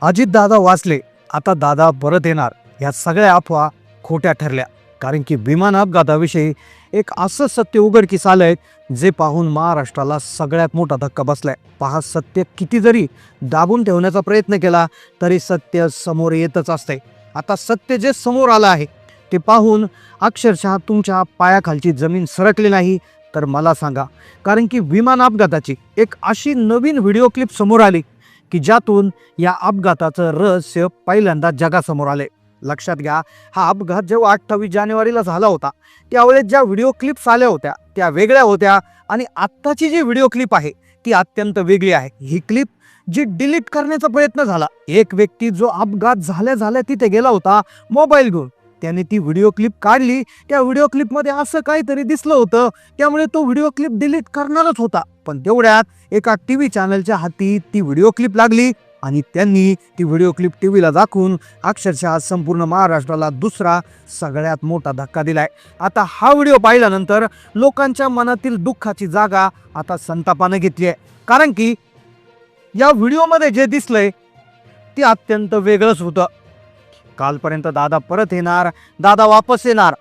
अजितदादा वाचले, आता दादा परत येणार, या सगळ्या अफवा खोट्या ठरल्या. कारण की विमान अपघाताविषयी एक असं सत्य उघडकीस आलंय जे पाहून महाराष्ट्राला सगळ्यात मोठा धक्का बसलाय. पहा, सत्य किती जरी दाबून ठेवण्याचा प्रयत्न केला तरी सत्य समोर येतच असते. आता सत्य जे समोर आलं आहे ते पाहून अक्षरशः तुमच्या पायाखालची जमीन सरकली नाही तर मला सांगा. कारण की विमान अपघाताची एक अशी नवीन व्हिडिओ क्लिप समोर आली की ज्यातून या अपघाताचं रहस्य पहिल्यांदा जगासमोर आले. लक्षात घ्या, हा अपघात जेव्हा 28 जानेवारीला झाला होता त्यावेळेस ज्या व्हिडिओ क्लिप्स आल्या होत्या त्या वेगळ्या होत्या आणि आत्ताची जी व्हिडिओ क्लिप आहे ती अत्यंत वेगळी आहे. ही क्लिप जी डिलीट करण्याचा प्रयत्न झाला, एक व्यक्ती जो अपघात झाल्या तिथे गेला होता मोबाईल घेऊन, त्याने ती व्हिडिओ क्लिप काढली. त्या व्हिडिओ क्लिपमध्ये असं काहीतरी दिसलं होतं, त्यामुळे तो व्हिडिओ क्लिप डिलीट करणारच होता. पण तेवढ्यात एका टीव्ही चॅनलच्या हाती ती व्हिडिओ क्लिप लागली आणि त्यांनी ती व्हिडिओ क्लिप टीव्हीला दाखवून अक्षरशः संपूर्ण महाराष्ट्राला दुसरा सगळ्यात मोठा धक्का दिलाय. आता हा व्हिडिओ पाहिल्यानंतर लोकांच्या मनातील दुःखाची जागा आता संतापाने घेतली आहे. कारण की या व्हिडिओमध्ये जे दिसलंय ते अत्यंत वेगळंच होतं. कालपर्यंत दादा परत येणार, दादा वापस येणार,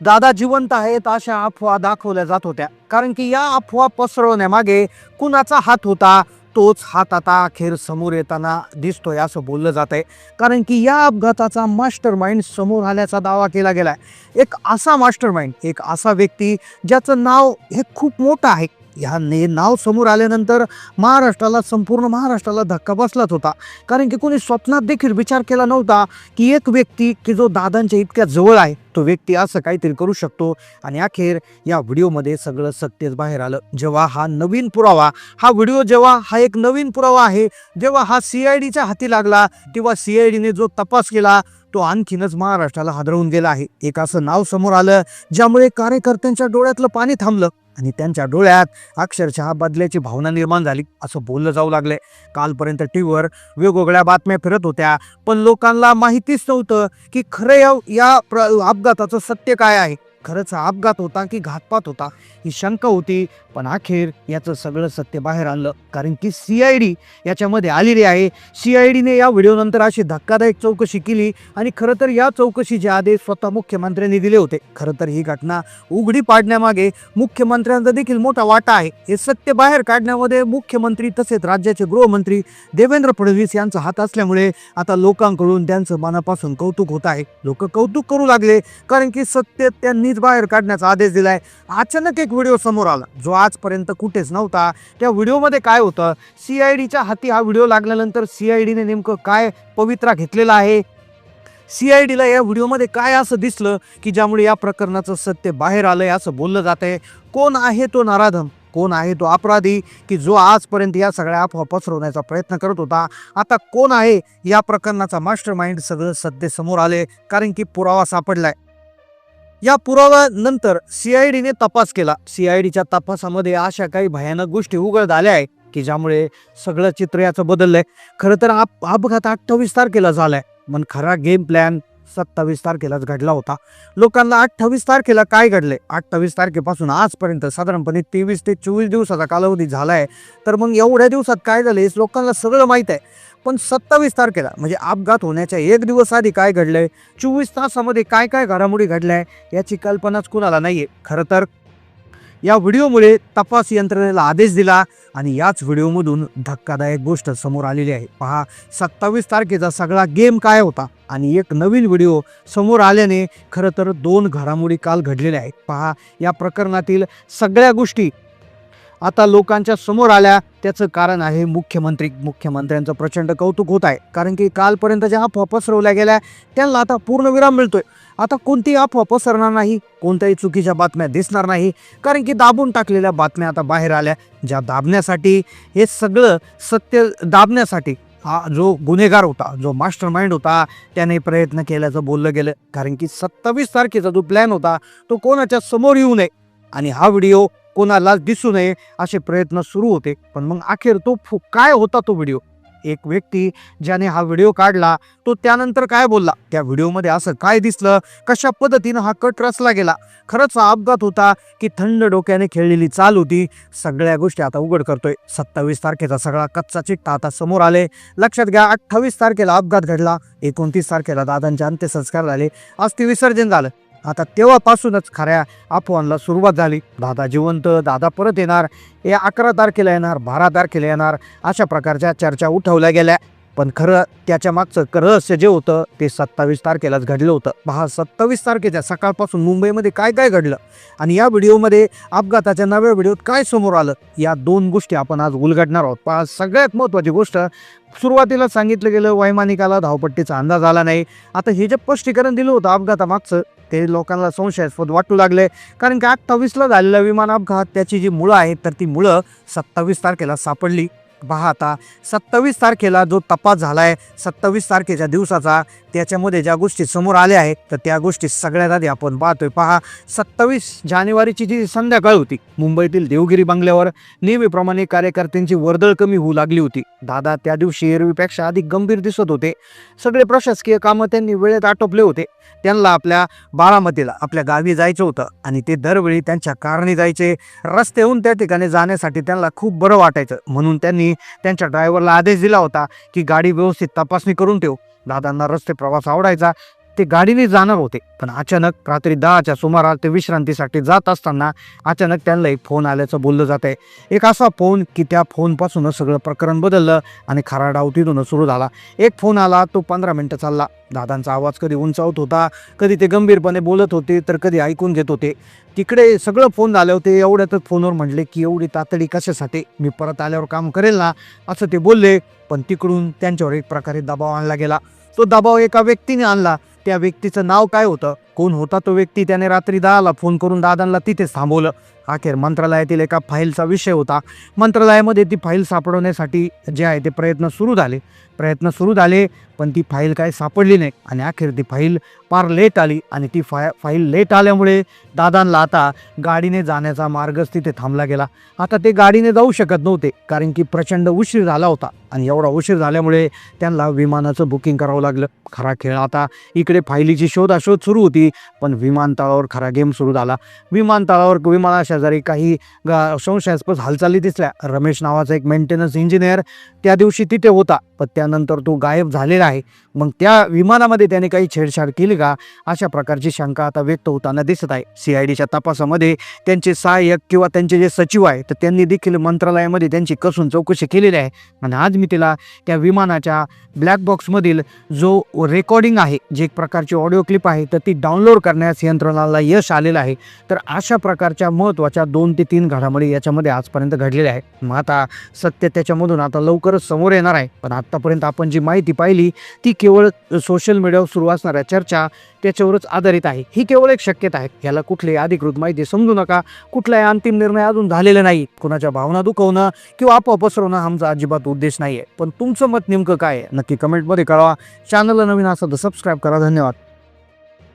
दादा जिवंत आहेत अशा अफवा दाखवल्या जात होत्या. कारण की या अफवा पसरवण्यामागे कुणाचा हात होता, तोच हात आता अखेर समोर येताना दिसतोय असं बोललं जात आहे. कारण की या अपघाताचा मास्टर माइंड समोर आल्याचा दावा केला गेलाय. एक असा मास्टर माइंड, एक असा व्यक्ती ज्याचं नाव हे खूप मोठं आहे. ह्या नाव समोर आल्यानंतर संपूर्ण महाराष्ट्राला धक्का बसलाच होता. कारण की कोणी स्वप्नात देखील विचार केला नव्हता की एक व्यक्ती की जो दादांच्या इतक्या जवळ आहे तो व्यक्ती असं काहीतरी करू शकतो. आणि अखेर या व्हिडिओमध्ये सगळं सत्यच बाहेर आलं. जेव्हा हा एक नवीन पुरावा आहे, जेव्हा हा CIDच्या हाती लागला तेव्हा CIDने जो तपास केला तो आणखीनच महाराष्ट्राला हादरवून गेला आहे. एक असं नाव समोर आलं ज्यामुळे कार्यकर्त्यांच्या डोळ्यातलं पाणी थांबलं आणि त्यांच्या डोळ्यात अक्षरशः बदल्याची भावना निर्माण झाली असं बोललं जाऊ लागले. कालपर्यंत टीव्हीवर वेगवेगळ्या बातम्या फिरत होत्या, पण लोकांना माहितीच नव्हतं की खरं या अपघाताचं सत्य काय आहे. खरंच हा अपघात होता की घातपात होता ही शंका होती. पण अखेर याचं सगळं सत्य बाहेर आलं. कारण की CID याच्यामध्ये आलेली आहे. CIDने या व्हिडिओनंतर अशी धक्कादायक चौकशी केली आणि खरं तर या चौकशीचे आदेश स्वतः मुख्यमंत्र्यांनी दिले होते. खरं तर ही घटना उघडी पाडण्यामागे मुख्यमंत्र्यांचा देखील मोठा वाटा आहे. हे सत्य बाहेर काढण्यामध्ये मुख्यमंत्री तसेच राज्याचे गृहमंत्री देवेंद्र फडणवीस यांचा हात असल्यामुळे आता लोकांकडून त्यांचं मनापासून कौतुक होत आहे. लोक कौतुक करू लागले कारण की सत्य त्यांनीच बाहेर काढण्याचा आदेश दिलाय. अचानक एक व्हिडिओ समोर आला जो आजपर्यंत कुठेच नव्हता. त्या व्हिडिओमध्ये काय होतं, CIDच्या हाती हा व्हिडिओ लागल्यानंतर CIDने नेमकं काय पवित्रा घेतलेला आहे, CIDला या व्हिडिओमध्ये काय असं दिसलं की ज्यामुळे या प्रकरणाचं सत्य बाहेर आलंय असं बोललं जात आहे. कोण आहे तो नराधम, कोण आहे तो अपराधी की जो आजपर्यंत या सगळ्या अफवा पसरवण्याचा प्रयत्न करत होता. आता कोण आहे या प्रकरणाचा मास्टर माइंड, सगळं सत्य समोर आले. कारण की पुरावा सापडलाय. या पुराव्यानंतर CIDने तपास केला. CIDच्या तपासामध्ये अशा काही भयानक गोष्टी उघड झाल्या आहे की ज्यामुळे सगळं चित्र याचं बदललंय. खरं तर अपघात 28 तारखेला झालाय, पण खरा गेम प्लॅन 27 तारखेलाच घडला होता. लोकांना 28 तारखेला काय घडलंय, 28 तारखेपासून आजपर्यंत साधारणपणे 23 ते 24 दिवसाचा कालावधी झालाय. तर मग एवढ्या दिवसात काय झालंय लोकांना सगळं माहीत आहे. पण 27 तारखेला म्हणजे अपघात होण्याच्या एक दिवस आधी काय घडलंय, 24 तासामध्ये काय काय घडामोडी घडल्या याची कल्पनाच कुणाला नाहीये. खरं तर या व्हिडिओमुळे तपास यंत्रणेला आदेश दिला आणि याच व्हिडिओमधून धक्कादायक गोष्ट समोर आलेली आहे. पहा, 27 तारखेचा सगळा गेम काय होता आणि एक नवीन व्हिडिओ समोर आल्याने खरं तर 2 घडामोडी काल घडलेल्या आहेत. पहा, या प्रकरणातील सगळ्या गोष्टी आता लोकांच्या समोर आल्या. त्याचं कारण आहे मुख्यमंत्र्यांचं प्रचंड कौतुक होत आहे. कारण की कालपर्यंत ज्या अफवा पसरवल्या गेल्या त्यांना आता पूर्णविराम मिळतोय. आता कोणतीही अफवा पसरणार नाही, कोणत्याही चुकीच्या बातम्या दिसणार नाही. कारण की दाबून टाकलेल्या बातम्या आता बाहेर आल्या, ज्या दाबण्यासाठी, हे सगळं सत्य दाबण्यासाठी हा जो गुन्हेगार होता, जो मास्टर माइंड होता, त्याने प्रयत्न केल्याचं बोललं गेलं. कारण की 27 तारखेचा जो प्लॅन होता तो कोणाच्या समोर येऊ नये आणि हा व्हिडिओ कोणाला दिसू नये असे प्रयत्न सुरू होते. पण मग अखेर तो काय होता तो व्हिडिओ एक व्यक्ती ज्याने हा व्हिडिओ काढला तो त्यानंतर काय बोलला, त्या व्हिडिओमध्ये असं काय दिसलं, कशा पद्धतीनं हा कट रचला गेला, खरंच हा अपघात होता की थंड डोक्याने खेळलेली चाल होती, सगळ्या गोष्टी आता उघड करतोय. 27 तारखेचा सगळा कच्चा चिट्टा आता समोर आले. लक्षात घ्या, 28 तारखेला अपघात घडला, 29 तारखेला दादांचे अंत्यसंस्कार झाले, अस्थि विसर्जन झालं. आता तेव्हापासूनच खऱ्या अफवांना सुरुवात झाली. दादा जिवंत, दादा परत येणार, हे 11 तारखेला येणार, 12 तारखेला येणार, अशा प्रकारच्या चर्चा उठवल्या गेल्या. पण खरं त्याच्या मागचं रहस्य जे होतं ते 27 तारखेलाच घडलं होतं. पहा, 27 तारखेच्या सकाळपासून मुंबईमध्ये काय काय घडलं आणि या व्हिडिओमध्ये अपघाताच्या नव्या व्हिडिओत काय समोर आलं, या दोन गोष्टी आपण आज उलगडणार आहोत. पहा, सगळ्यात महत्त्वाची गोष्ट, सुरुवातीला सांगितलं गेलं वैमानिकाला धावपट्टीचा अंदाज आला नाही. आता हे जे स्पष्टीकरण दिलं होतं अपघातामागचं ते लोकांना संशयास्पद वाटू लागले, कारण की 28ला झालेला विमान अपघात त्याची जी मुळं आहेत तर ती मुळं 27 तारखेला सापडली. पहा, आता 27 तारखेला जो तपास झालाय 27 तारखेच्या दिवसाचा, त्याच्यामध्ये ज्या गोष्टी समोर आल्या आहेत तर त्या गोष्टी सगळ्यात आधी आपण पाहतोय. पहा, 27 जानेवारीची जी संध्याकाळ होती, मुंबईतील देवगिरी बंगल्यावर नेहमीप्रमाणे कार्यकर्त्यांची वर्दळ कमी होऊ लागली होती. दादा त्या दिवशी एरवीपेक्षा अधिक गंभीर दिसत होते. सगळे प्रशासकीय कामं त्यांनी वेळेत आटोपले होते. त्यांना आपल्या बारामतीला आपल्या गावी जायचं होतं आणि ते दरवेळी त्यांच्या कारने जायचे. रस्त्याहून त्या ठिकाणी जाण्यासाठी त्यांना खूप बरं वाटायचं, म्हणून त्यांनी त्यांच्या ड्रायव्हरला आदेश दिला होता की गाडी व्यवस्थित तपासणी करून ठेव. दादांना रस्ते प्रवास आवडायचा, ते गाडीने जाणार होते. पण अचानक रात्री 10च्या सुमारास ते विश्रांतीसाठी जात असताना अचानक त्यांना एक फोन आल्याचं बोललं जात आहे. एक असा फोन की त्या फोनपासूनच सगळं प्रकरण बदललं आणि खरा डाव तिथूनच सुरू झाला. एक फोन आला, तो 15 मिनिटं चालला. दादांचा आवाज कधी उंचावत होता, कधी ते गंभीरपणे बोलत होते, तर कधी ऐकून घेत होते. तिकडे सगळं फोन झाले होते. एवढ्यातच फोनवर म्हणले की एवढी तातडी कशासाठी, मी परत आल्यावर काम करेल ना, असं ते बोलले. पण तिकडून त्यांच्यावर एक प्रकारे दबाव आणला गेला. तो दबाव एका व्यक्तीने आणला. त्या व्यक्तीचं नाव काय होतं, कोण होता तो व्यक्ती, त्याने रात्री 10ला फोन करून दादांना तिथेच थांबवलं. अखेर मंत्रालयातील एका फाईलचा विषय होता. मंत्रालयामध्ये ती फाईल सापडवण्यासाठी जे आहे ते प्रयत्न सुरू झाले, पण ती फाईल काय सापडली नाही आणि अखेर ती फाईल फार लेट आली आणि ती फाईल लेट आल्यामुळे दादांना आता गाडीने जाण्याचा मार्गच तिथे थांबला गेला. आता ते गाडीने जाऊ शकत नव्हते, कारण की प्रचंड उशीर झाला होता आणि एवढा उशीर झाल्यामुळे त्यांना विमानाचं बुकिंग करावं लागलं. खरा खेळ आता इकडे फाईलीची शोधाशोध सुरू होती, पण विमानतळावर खरा गेम सुरू झाला. विमानतळावर विमानाशेजारी काही संशयास्पद हालचाली दिसल्या. रमेश नावाचा एक मेंटेनन्स इंजिनियर त्या दिवशी तिथे होता, पण त्यानंतर तो गायब झालेला आहे. मग त्या विमानामध्ये त्याने काही छेडछाड केली का, अशा प्रकारची शंका आता व्यक्त होताना दिसत आहे. CIDच्या तपासामध्ये त्यांचे सहाय्यक किंवा त्यांचे जे सचिव आहे तर त्यांनी देखील मंत्रालयामध्ये त्यांची कसून चौकशी केलेली आहे. आणि आज मी तिला त्या विमानाच्या ब्लॅक बॉक्समधील जो रेकॉर्डिंग आहे, जे एक प्रकारची ऑडिओ क्लिप आहे, तर ती डाउनलोड करण्यास यंत्रणाला यश आलेलं आहे. तर अशा प्रकारच्या महत्त्वाच्या 2 ते 3 घडामोडी याच्यामध्ये आजपर्यंत घडलेल्या आहे. मग आता सत्य त्याच्यामधून आता लवकरच समोर येणार आहे. पण आत्तापर्यंत आपण जी माहिती पाहिली ती केवळ सोशल मीडियावर सुरू असणाऱ्या चर्चा त्याच्यावरच आधारित आहे. ही केवळ एक शक्यता आहे. याला कुठलीही अधिकृत माहिती समजू नका. कुठलाही अंतिम निर्णय अजून झालेला नाही. कुणाच्या भावना दुखवणं किंवा अफवा पसरवणं आमचा अजिबात उद्देश नाही आहे. पण तुमचं मत नेमकं काय आहे नक्की कमेंटमध्ये कळवा. चॅनलला नवीन असेल तर सबस्क्राईब करा. धन्यवाद.